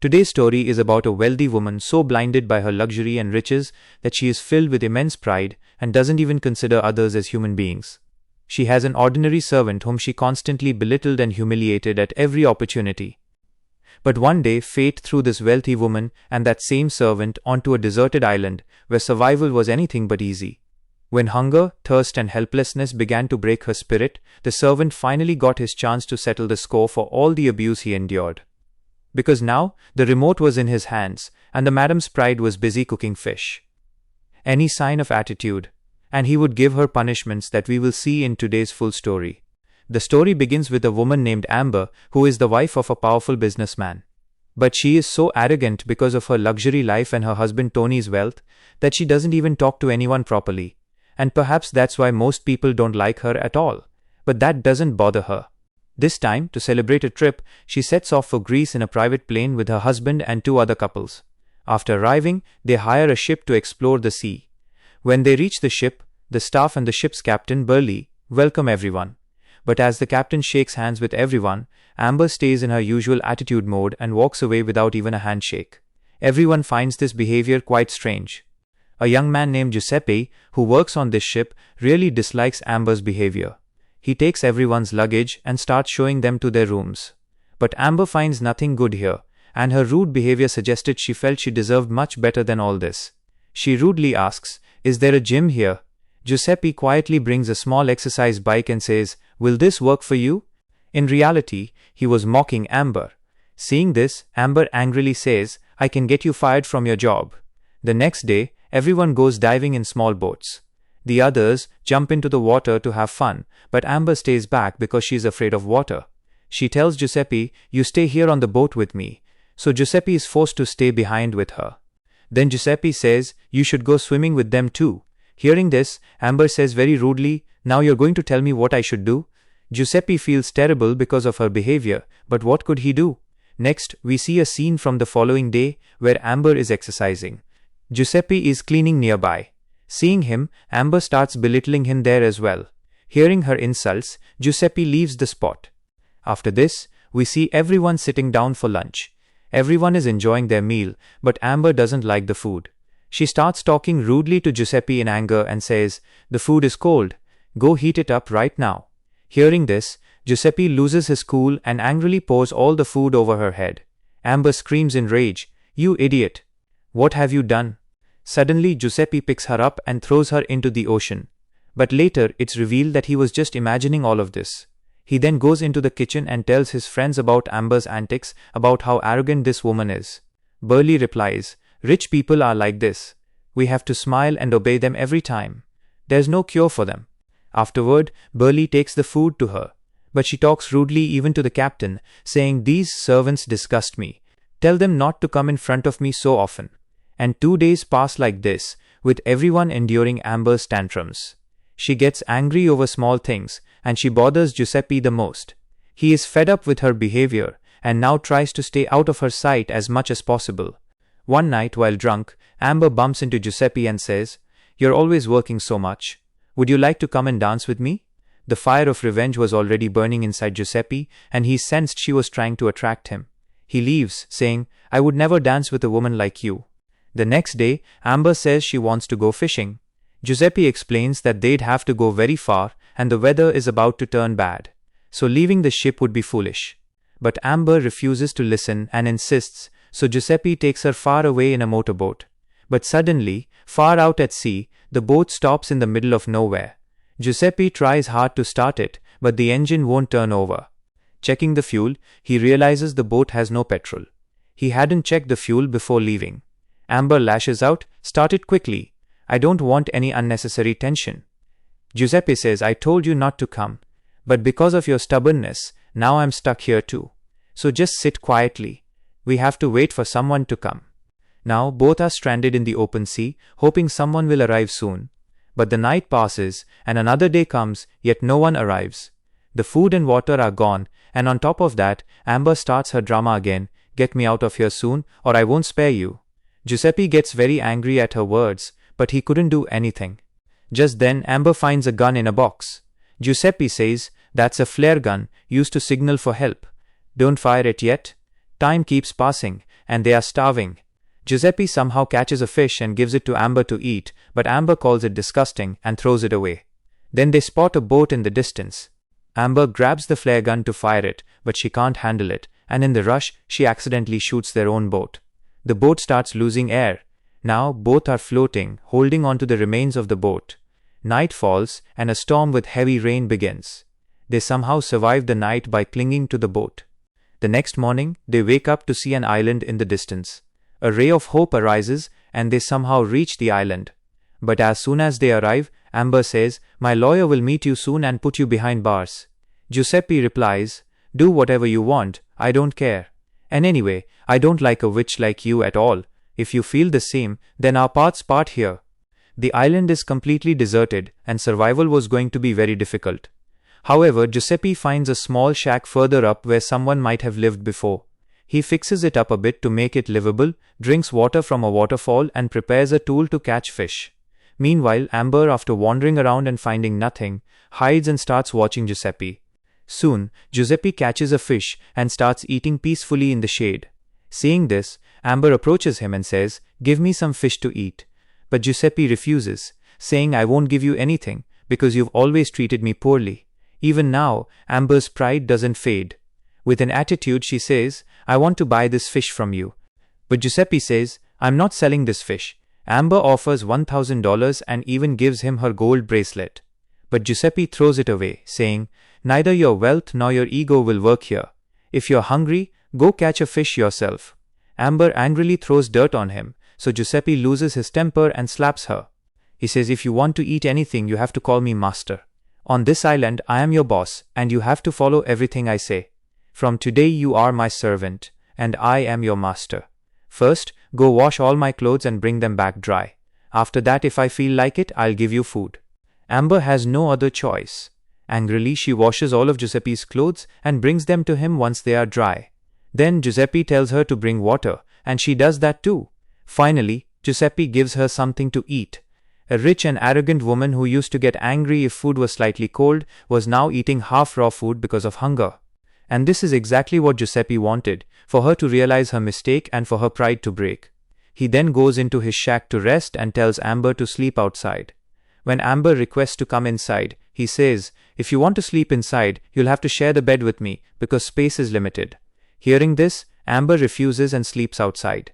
Today's story is about a wealthy woman so blinded by her luxury and riches that she is filled with immense pride and doesn't even consider others as human beings. She has an ordinary servant whom she constantly belittled and humiliated at every opportunity. But one day fate threw this wealthy woman and that same servant onto a deserted island where survival was anything but easy. When hunger, thirst and helplessness began to break her spirit, the servant finally got his chance to settle the score for all the abuse he endured. Because now, the remote was in his hands, and the madam's pride was busy cooking fish. Any sign of attitude, and he would give her punishments that we will see in today's full story. The story begins with a woman named Amber, who is the wife of a powerful businessman. But she is so arrogant because of her luxury life and her husband Tony's wealth, that she doesn't even talk to anyone properly. And perhaps that's why most people don't like her at all. But that doesn't bother her. This time, to celebrate a trip, she sets off for Greece in a private plane with her husband and 2 other couples. After arriving, they hire a ship to explore the sea. When they reach the ship, the staff and the ship's captain, Burley, welcome everyone. But as the captain shakes hands with everyone, Amber stays in her usual attitude mode and walks away without even a handshake. Everyone finds this behavior quite strange. A young man named Giuseppe, who works on this ship, really dislikes Amber's behavior. He takes everyone's luggage and starts showing them to their rooms. But Amber finds nothing good here, and her rude behavior suggested she felt she deserved much better than all this. She rudely asks, "Is there a gym here?" Giuseppe quietly brings a small exercise bike and says, "Will this work for you?" In reality, he was mocking Amber. Seeing this, Amber angrily says, "I can get you fired from your job." The next day, everyone goes diving in small boats. The others jump into the water to have fun, but Amber stays back because she is afraid of water. She tells Giuseppe, "You stay here on the boat with me." So Giuseppe is forced to stay behind with her. Then Giuseppe says, "You should go swimming with them too." Hearing this, Amber says very rudely, "Now you're going to tell me what I should do?" Giuseppe feels terrible because of her behavior, but what could he do? Next, we see a scene from the following day where Amber is exercising. Giuseppe is cleaning nearby. Seeing him, Amber starts belittling him there as well. Hearing her insults, Giuseppe leaves the spot. After this, we see everyone sitting down for lunch. Everyone is enjoying their meal, but Amber doesn't like the food. She starts talking rudely to Giuseppe in anger and says, "The food is cold. Go heat it up right now." Hearing this, Giuseppe loses his cool and angrily pours all the food over her head. Amber screams in rage, "You idiot! What have you done?" Suddenly, Giuseppe picks her up and throws her into the ocean. But later, it's revealed that he was just imagining all of this. He then goes into the kitchen and tells his friends about Amber's antics, about how arrogant this woman is. Burley replies, "Rich people are like this. We have to smile and obey them every time. There's no cure for them." Afterward, Burley takes the food to her. But she talks rudely even to the captain, saying, "These servants disgust me. Tell them not to come in front of me so often." And 2 days pass like this, with everyone enduring Amber's tantrums. She gets angry over small things, and she bothers Giuseppe the most. He is fed up with her behavior, and now tries to stay out of her sight as much as possible. One night, while drunk, Amber bumps into Giuseppe and says, "You're always working so much. Would you like to come and dance with me?" The fire of revenge was already burning inside Giuseppe, and he sensed she was trying to attract him. He leaves, saying, "I would never dance with a woman like you." The next day, Amber says she wants to go fishing. Giuseppe explains that they'd have to go very far and the weather is about to turn bad, so leaving the ship would be foolish. But Amber refuses to listen and insists, so Giuseppe takes her far away in a motorboat. But suddenly, far out at sea, the boat stops in the middle of nowhere. Giuseppe tries hard to start it, but the engine won't turn over. Checking the fuel, he realizes the boat has no petrol. He hadn't checked the fuel before leaving. Amber lashes out, "Start it quickly. I don't want any unnecessary tension." Giuseppe says, "I told you not to come. But because of your stubbornness, now I'm stuck here too. So just sit quietly. We have to wait for someone to come." Now both are stranded in the open sea, hoping someone will arrive soon. But the night passes, and another day comes, yet no one arrives. The food and water are gone, and on top of that, Amber starts her drama again, "Get me out of here soon, or I won't spare you." Giuseppe gets very angry at her words, but he couldn't do anything. Just then, Amber finds a gun in a box. Giuseppe says, "That's a flare gun, used to signal for help. Don't fire it yet." Time keeps passing, and they are starving. Giuseppe somehow catches a fish and gives it to Amber to eat, but Amber calls it disgusting and throws it away. Then they spot a boat in the distance. Amber grabs the flare gun to fire it, but she can't handle it, and in the rush, she accidentally shoots their own boat. The boat starts losing air. Now both are floating, holding onto the remains of the boat. Night falls, and a storm with heavy rain begins. They somehow survive the night by clinging to the boat. The next morning, they wake up to see an island in the distance. A ray of hope arises, and they somehow reach the island. But as soon as they arrive, Amber says, "My lawyer will meet you soon and put you behind bars." Giuseppe replies, "Do whatever you want, I don't care. And anyway, I don't like a witch like you at all. If you feel the same, then our paths part here." The island is completely deserted, and survival was going to be very difficult. However, Giuseppe finds a small shack further up where someone might have lived before. He fixes it up a bit to make it livable, drinks water from a waterfall, and prepares a tool to catch fish. Meanwhile, Amber, after wandering around and finding nothing, hides and starts watching Giuseppe. Soon, Giuseppe catches a fish and starts eating peacefully in the shade. Seeing this, Amber approaches him and says, "Give me some fish to eat." But Giuseppe refuses, saying, "I won't give you anything, because you've always treated me poorly." Even now, Amber's pride doesn't fade. With an attitude, she says, "I want to buy this fish from you." But Giuseppe says, "I'm not selling this fish." Amber offers $1,000 and even gives him her gold bracelet. But Giuseppe throws it away, saying, "Neither your wealth nor your ego will work here. If you're hungry, go catch a fish yourself." Amber angrily throws dirt on him, so Giuseppe loses his temper and slaps her. He says, "If you want to eat anything, you have to call me master. On this island, I am your boss, and you have to follow everything I say. From today, you are my servant, and I am your master. First, go wash all my clothes and bring them back dry. After that, if I feel like it, I'll give you food." Amber has no other choice. Angrily, she washes all of Giuseppe's clothes and brings them to him once they are dry. Then Giuseppe tells her to bring water, and she does that too. Finally, Giuseppe gives her something to eat. A rich and arrogant woman who used to get angry if food was slightly cold was now eating half raw food because of hunger. And this is exactly what Giuseppe wanted, for her to realize her mistake and for her pride to break. He then goes into his shack to rest and tells Amber to sleep outside. When Amber requests to come inside, he says, "If you want to sleep inside, you'll have to share the bed with me because space is limited." Hearing this, Amber refuses and sleeps outside.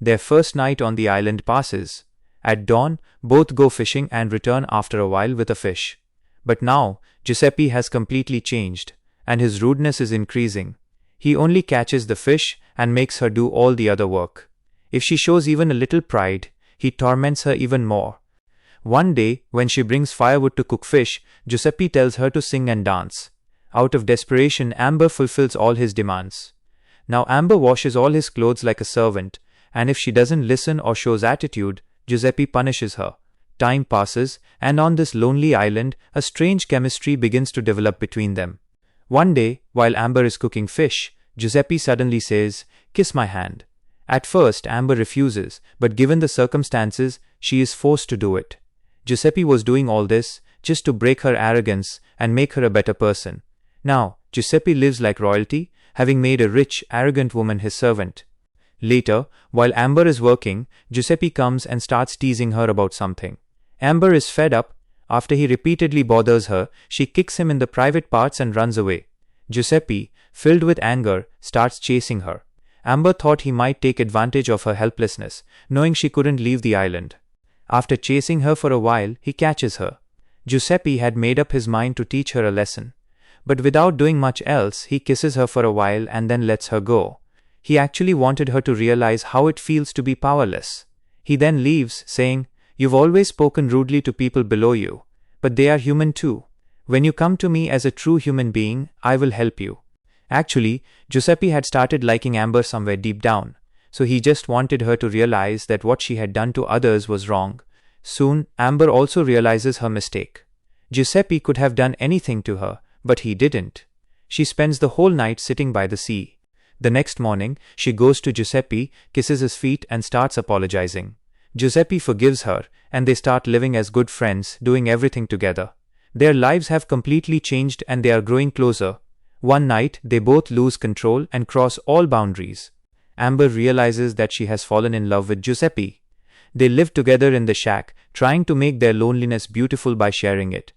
Their first night on the island passes. At dawn, both go fishing and return after a while with a fish. But now, Giuseppe has completely changed, and his rudeness is increasing. He only catches the fish and makes her do all the other work. If she shows even a little pride, he torments her even more. One day, when she brings firewood to cook fish, Giuseppe tells her to sing and dance. Out of desperation, Amber fulfills all his demands. Now Amber washes all his clothes like a servant, and if she doesn't listen or shows attitude, Giuseppe punishes her. Time passes, and on this lonely island, a strange chemistry begins to develop between them. One day, while Amber is cooking fish, Giuseppe suddenly says, "Kiss my hand." At first, Amber refuses, but given the circumstances, she is forced to do it. Giuseppe was doing all this just to break her arrogance and make her a better person. Now, Giuseppe lives like royalty, having made a rich, arrogant woman his servant. Later, while Amber is working, Giuseppe comes and starts teasing her about something. Amber is fed up. After he repeatedly bothers her, she kicks him in the private parts and runs away. Giuseppe, filled with anger, starts chasing her. Amber thought he might take advantage of her helplessness, knowing she couldn't leave the island. After chasing her for a while, he catches her. Giuseppe had made up his mind to teach her a lesson. But without doing much else, he kisses her for a while and then lets her go. He actually wanted her to realize how it feels to be powerless. He then leaves, saying, "You've always spoken rudely to people below you, but they are human too. When you come to me as a true human being, I will help you." Actually, Giuseppe had started liking Amber somewhere deep down, so he just wanted her to realize that what she had done to others was wrong. Soon, Amber also realizes her mistake. Giuseppe could have done anything to her, but he didn't. She spends the whole night sitting by the sea. The next morning, she goes to Giuseppe, kisses his feet, and starts apologizing. Giuseppe forgives her, and they start living as good friends, doing everything together. Their lives have completely changed and they are growing closer. One night, they both lose control and cross all boundaries. Amber realizes that she has fallen in love with Giuseppe. They live together in the shack, trying to make their loneliness beautiful by sharing it.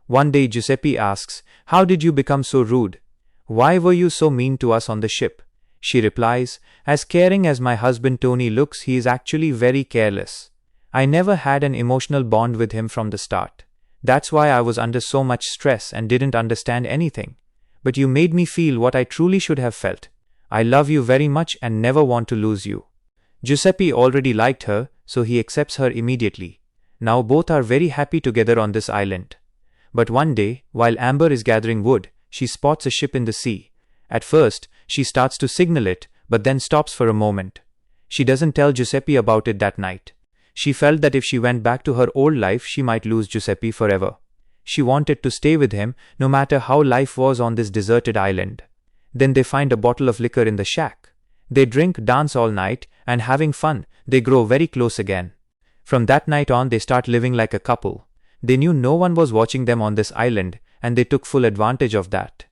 One day Giuseppe asks, "How did you become so rude? Why were you so mean to us on the ship?" She replies, "As caring as my husband Tony looks, he is actually very careless. I never had an emotional bond with him from the start. That's why I was under so much stress and didn't understand anything. But you made me feel what I truly should have felt. I love you very much and never want to lose you." Giuseppe already liked her, so he accepts her immediately. Now both are very happy together on this island. But one day, while Amber is gathering wood, she spots a ship in the sea. At first, she starts to signal it, but then stops for a moment. She doesn't tell Giuseppe about it that night. She felt that if she went back to her old life, she might lose Giuseppe forever. She wanted to stay with him, no matter how life was on this deserted island. Then they find a bottle of liquor in the shack. They drink, dance all night, and having fun, they grow very close again. From that night on, they start living like a couple. They knew no one was watching them on this island, and they took full advantage of that.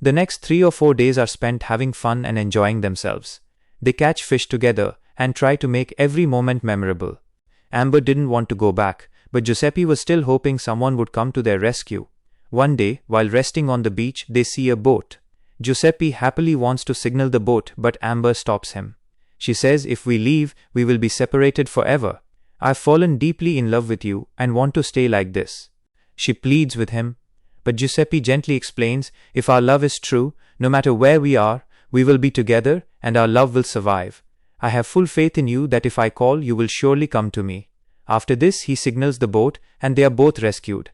The next 3 or 4 days are spent having fun and enjoying themselves. They catch fish together and try to make every moment memorable. Amber didn't want to go back, but Giuseppe was still hoping someone would come to their rescue. One day, while resting on the beach, they see a boat. Giuseppe happily wants to signal the boat, but Amber stops him. She says, "If we leave, we will be separated forever. I've fallen deeply in love with you and want to stay like this." She pleads with him, but Giuseppe gently explains, "If our love is true, no matter where we are, we will be together and our love will survive. I have full faith in you that if I call, you will surely come to me." After this, he signals the boat and they are both rescued.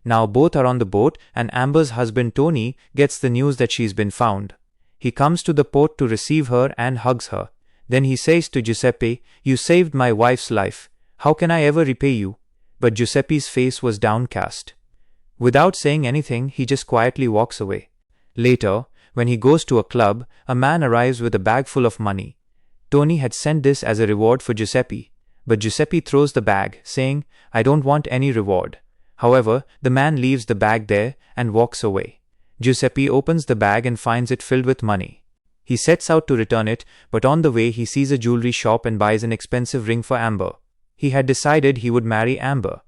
Now both are on the boat and Amber's husband Tony gets the news that she's been found. He comes to the port to receive her and hugs her. Then he says to Giuseppe, "You saved my wife's life. How can I ever repay you?" But Giuseppe's face was downcast. Without saying anything, he just quietly walks away. Later, when he goes to a club, a man arrives with a bag full of money. Tony had sent this as a reward for Giuseppe, but Giuseppe throws the bag, saying, "I don't want any reward." However, the man leaves the bag there and walks away. Giuseppe opens the bag and finds it filled with money. He sets out to return it, but on the way he sees a jewelry shop and buys an expensive ring for Amber. He had decided he would marry Amber.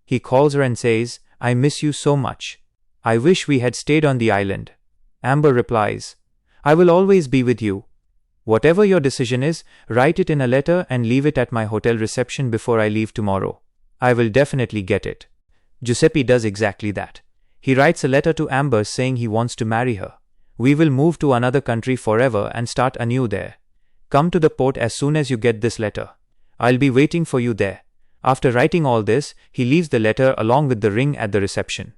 He calls her and says, "I miss you so much. I wish we had stayed on the island." Amber replies, "I will always be with you. Whatever your decision is, write it in a letter and leave it at my hotel reception before I leave tomorrow. I will definitely get it." Giuseppe does exactly that. He writes a letter to Amber saying he wants to marry her. "We will move to another country forever and start anew there. Come to the port as soon as you get this letter. I'll be waiting for you there." After writing all this, he leaves the letter along with the ring at the reception.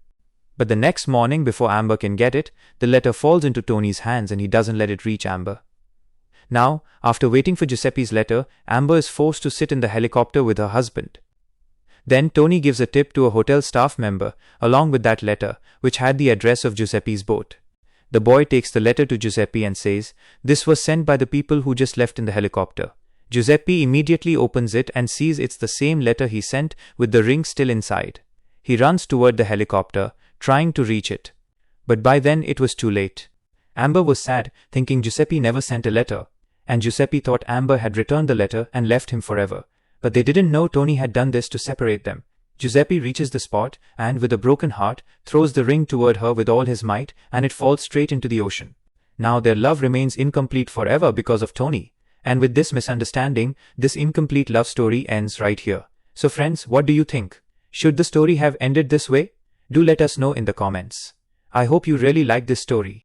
But the next morning, before Amber can get it, the letter falls into Tony's hands and he doesn't let it reach Amber. Now, after waiting for Giuseppe's letter, Amber is forced to sit in the helicopter with her husband. Then Tony gives a tip to a hotel staff member along with that letter, which had the address of Giuseppe's boat. The boy takes the letter to Giuseppe and says, "This was sent by the people who just left in the helicopter." Giuseppe immediately opens it and sees it's the same letter he sent with the ring still inside. He runs toward the helicopter, trying to reach it. But by then it was too late. Amber was sad, thinking Giuseppe never sent a letter, and Giuseppe thought Amber had returned the letter and left him forever. But they didn't know Tony had done this to separate them. Giuseppe reaches the spot and, with a broken heart, throws the ring toward her with all his might, and it falls straight into the ocean. Now their love remains incomplete forever because of Tony. And with this misunderstanding, this incomplete love story ends right here. So friends, what do you think? Should the story have ended this way? Do let us know in the comments. I hope you really liked this story.